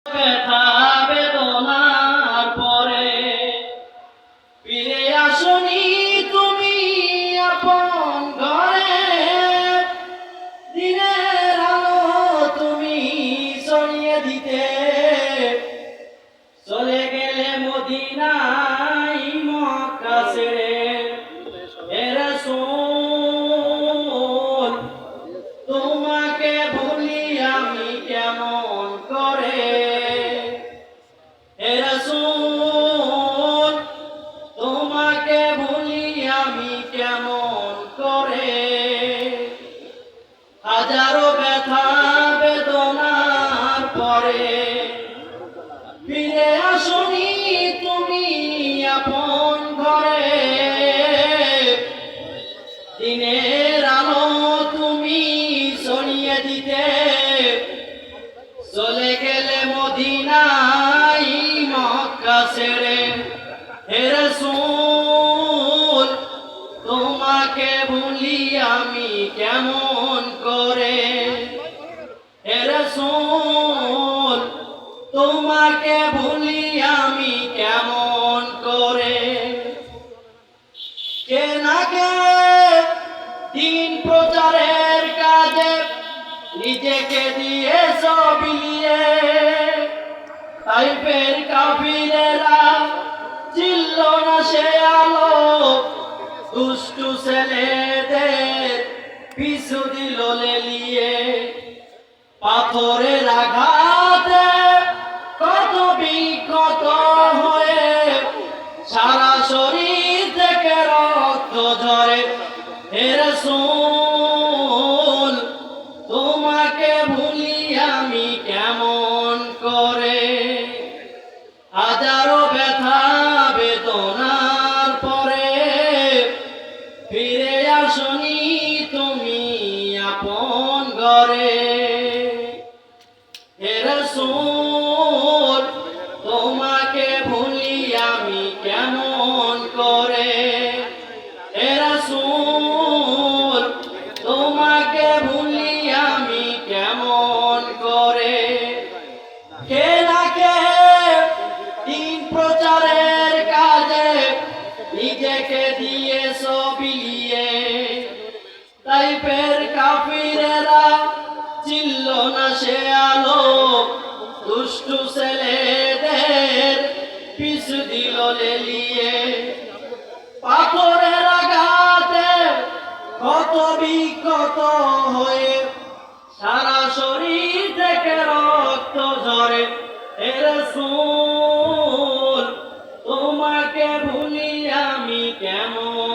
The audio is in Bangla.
ব্যথা বেদনার পরে ফিরে আসনি তুমি আপন ঘরে, দিনের আলো তুমি ছড়িয়ে দিতে চলে গেলে মদিনায় মক্কা ছেড়ে। হে রাসূল তোমাকে ভুলি আমি কেমন করে, হে রাসূল তোমাকে ভুলি আমি কেমন করে। হাজারো ব্যথা বেদনার পরে ফিরে আসনি তুমি আপন ঘরে, দিনের আলো তুমি ছড়িয়ে দিতে চলে গেলে মদিনায় মক্কা ছেড়ে। হে রাসূল তোমাকে ভুলি আমি কেমন করে, হে রাসূল তোমাকে ভুলি আমি কেমন করে। কে না কে দিন প্রচারের কাজে নিজেকে দিয়েছ বিলিয়ে, তাইফের কাফিরেরা চিনল না সে আলো, দুষ্টু ছেলেদের পিছু দিল লেলিয়ে। পাথরের আঘাতে কত বিক্ষত হয়ে সারা শরীর থেকে রক্ত ঝরে। হে রাসূল তোমাকে ভুলি আমি কেমন করে। হাজারো ব্যথা বেদনার পরে ফিরে আসনি তুমি আপন ঘরে, হে রাসূল তোমাকে ভুলি আমি কেমন করে, হে রাসূল তোমাকে ভুলি আমি কেমন করে। কে না কে দিন প্রচারের কাজে নিজেকে দিয়েছ বিলিয়ে, তাইফের কাফিরেরা চিনল না সে আলো, দুষ্টু ছেলেদের পিছু দিল লেলিয়ে। পাথরের আঘাতে কত বিক্ষত হয়ে সারা শরীর থেকে রক্ত ঝরে। হে রাসূল তোমাকে ভুলি আমি কেমন